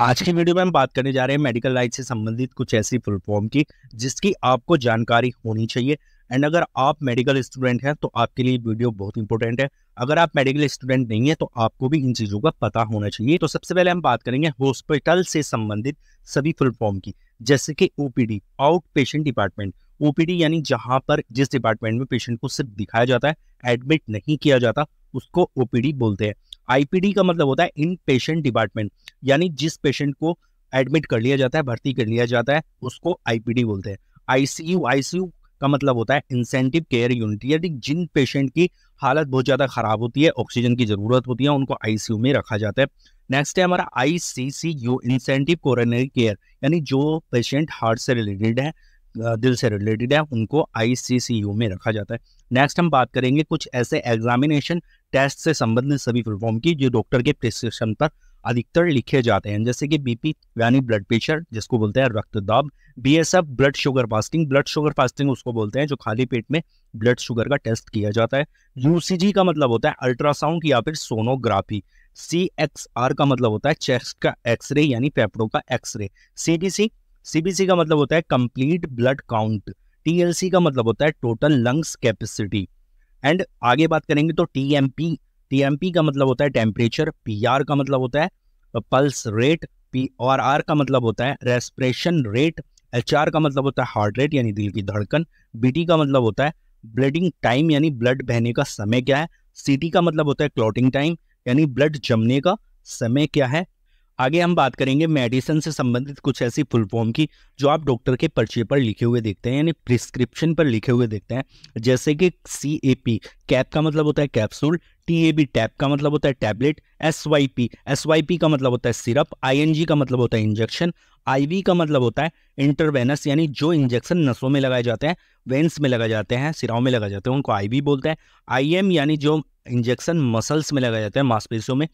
आज की वीडियो में हम बात करने जा रहे हैं मेडिकल लाइन से संबंधित कुछ ऐसी फुल फॉर्म की जिसकी आपको जानकारी होनी चाहिए। एंड अगर आप मेडिकल स्टूडेंट हैं तो आपके लिए वीडियो बहुत इंपॉर्टेंट है। अगर आप मेडिकल स्टूडेंट नहीं है तो आपको भी इन चीज़ों का पता होना चाहिए। तो सबसे पहले हम बात करेंगे हॉस्पिटल से संबंधित सभी फुल फॉर्म की, जैसे कि OPD, out patient department. OPD यानी जहां पर जिस डिपार्टमेंट में पेशेंट को सिर्फ दिखाया जाता है, एडमिट नहीं किया जाता, उसको ओपीडी बोलते हैं। आईपीडी का मतलब होता है इन पेशेंट डिपार्टमेंट, यानी जिस पेशेंट को एडमिट कर लिया जाता है, भर्ती कर लिया जाता है, उसको आईपीडी बोलते हैं। आईसीयू, आईसीयू का मतलब होता है इंसेंटिव केयर यूनिट, यानी जिन पेशेंट की हालत बहुत ज्यादा खराब होती है, ऑक्सीजन की जरूरत होती है, उनको आईसीयू में रखा जाता है। नेक्स्ट है हमारा आईसीसीयू, इंसेंटिव कोरोनरी केयर, यानी जो पेशेंट हार्ट से रिलेटेड है, दिल से रिलेटेड है, उनको आईसीसीयू में रखा जाता है। नेक्स्ट हम बात करेंगे कुछ ऐसे एग्जामिनेशन टेस्ट से संबंधित सभी फुल फॉर्म की जो डॉक्टर के प्रिस्क्रिप्शन पर अधिकतर लिखे जाते हैं, जैसे कि बीपी यानी ब्लड प्रेशर, जिसको बोलते हैं रक्तदाब। BSF blood sugar fasting, blood sugar fasting उसको बोलते हैं जो खाली पेट में ब्लड शुगर का टेस्ट किया जाता है। यूसीजी का मतलब होता है अल्ट्रासाउंड या फिर सोनोग्राफी। सीएक्सआर का मतलब होता है चेस्ट का एक्सरे यानी फेफड़ों का एक्सरे। सीबीसी, सीबीसी का मतलब होता है कंप्लीट ब्लड काउंट। टीएलसी का मतलब होता है टोटल लंग्स कैपेसिटी। एंड आगे बात करेंगे तो टीएमपी, टीएमपी का मतलब होता है टेम्परेचर। पीआर का मतलब होता है पल्स रेट। पीआरआर का मतलब होता है रेस्पिरेशन रेट। एचआर का मतलब होता है हार्ट रेट यानी दिल की धड़कन। बीटी का मतलब होता है ब्लडिंग टाइम यानी ब्लड बहने का समय क्या है। सीटी का मतलब होता है क्लॉटिंग टाइम यानी ब्लड जमने का समय क्या है। आगे हम बात करेंगे मेडिसिन से संबंधित कुछ ऐसी फुल फॉर्म की जो आप डॉक्टर के पर्चे पर लिखे हुए देखते हैं, यानी प्रिस्क्रिप्शन पर लिखे हुए देखते हैं, जैसे कि सीएपी, कैप का मतलब होता है कैप्सूल। टीएबी, टैप का मतलब होता है टैबलेट। एसवाईपी, एसवाईपी का मतलब होता है सिरप। आईएनजी का मतलब होता है इंजेक्शन। आईवी का मतलब होता है इंटरवेनस, यानी जो इंजेक्शन नसों में लगाए जाते हैं, वेंस में लगाए जाते हैं, सिराओं में लगाए जाते हैं, उनको आईवी बोलते हैं। आईएम यानी जो इंजेक्शन मसल्स में लगाए जाते हैं, मांसपेशियों में।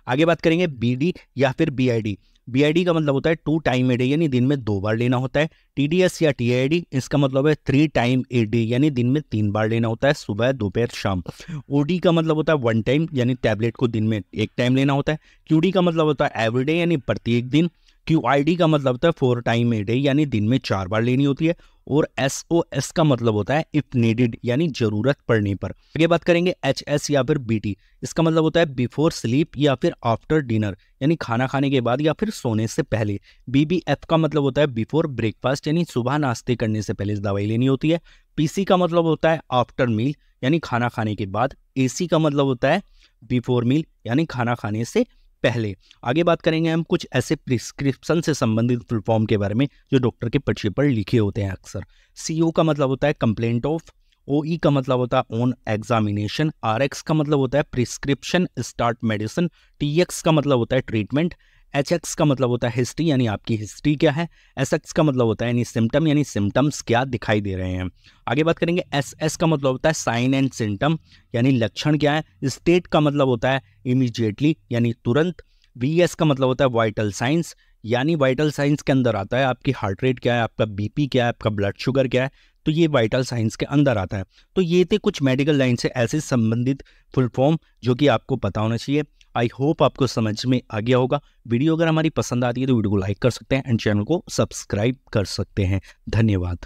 आगे बात करेंगे बीडी या फिर बीआईडी। बीआईडी का मतलब होता है 2 टाइम ए डे, यानी दिन में 2 बार लेना होता है। टीडीएस या टीआईडी, इसका मतलब है 3 टाइम ए डे, यानी दिन में 3 बार लेना होता है, सुबह दोपहर शाम। ओडी का मतलब होता है 1 टाइम, यानी टैबलेट को दिन में 1 टाइम लेना होता है। क्यूडी का मतलब होता है एवरीडे, यानी प्रत्येक दिन। क्यूआईडी का मतलब होता है 4 टाइम ए डे, यानी दिन में 4 बार लेनी होती है। और एसओएस का मतलब होता है इफ नीडेड, यानी जरूरत पड़ने पर। आगे बात करेंगे एचएस या फिर बीटी, इसका मतलब होता है बिफोर स्लीप या फिर आफ्टर डिनर, यानी खाना खाने के बाद या फिर सोने से पहले। बीबीएफ का मतलब होता है बिफोर ब्रेकफास्ट, यानी सुबह नाश्ते करने से पहले दवाई लेनी होती है। पीसी का मतलब होता है आफ्टर मील, यानी खाना खाने के बाद। एसी का मतलब होता है बिफोर मील, यानी खाना खाने से पहले। आगे बात करेंगे हम कुछ ऐसे प्रिस्क्रिप्शन से संबंधित फुल फॉर्म के बारे में जो डॉक्टर के पर्चे पर लिखे होते हैं अक्सर। सीओ का मतलब होता है कंप्लेंट ऑफ। ओई का मतलब होता है ऑन एग्जामिनेशन। आरएक्स का मतलब होता है प्रिस्क्रिप्शन स्टार्ट मेडिसिन। टीएक्स का मतलब होता है ट्रीटमेंट। एचएक्स का मतलब होता है हिस्ट्री, यानी आपकी हिस्ट्री क्या है। एसएक्स का मतलब होता है यानी सिम्टम, यानी सिम्टम्स क्या दिखाई दे रहे हैं। आगे बात करेंगे एसएस का मतलब होता है साइन एंड सिम्टम, यानी लक्षण क्या है। स्टेट का मतलब होता है इमीडिएटली, यानी तुरंत। वीएस का मतलब होता है वाइटल साइंस, यानी वाइटल साइंस के अंदर आता है आपकी हार्ट रेट क्या है, आपका बीपी क्या है, आपका ब्लड शुगर क्या है, तो ये वाइटल साइंस के अंदर आता है। तो ये थे कुछ मेडिकल लाइन से ऐसे संबंधित फुल फॉर्म जो कि आपको पता होना चाहिए। आई होप आपको समझ में आ गया होगा। वीडियो अगर हमारी पसंद आती है तो वीडियो को लाइक कर सकते हैं एंड चैनल को सब्सक्राइब कर सकते हैं। धन्यवाद।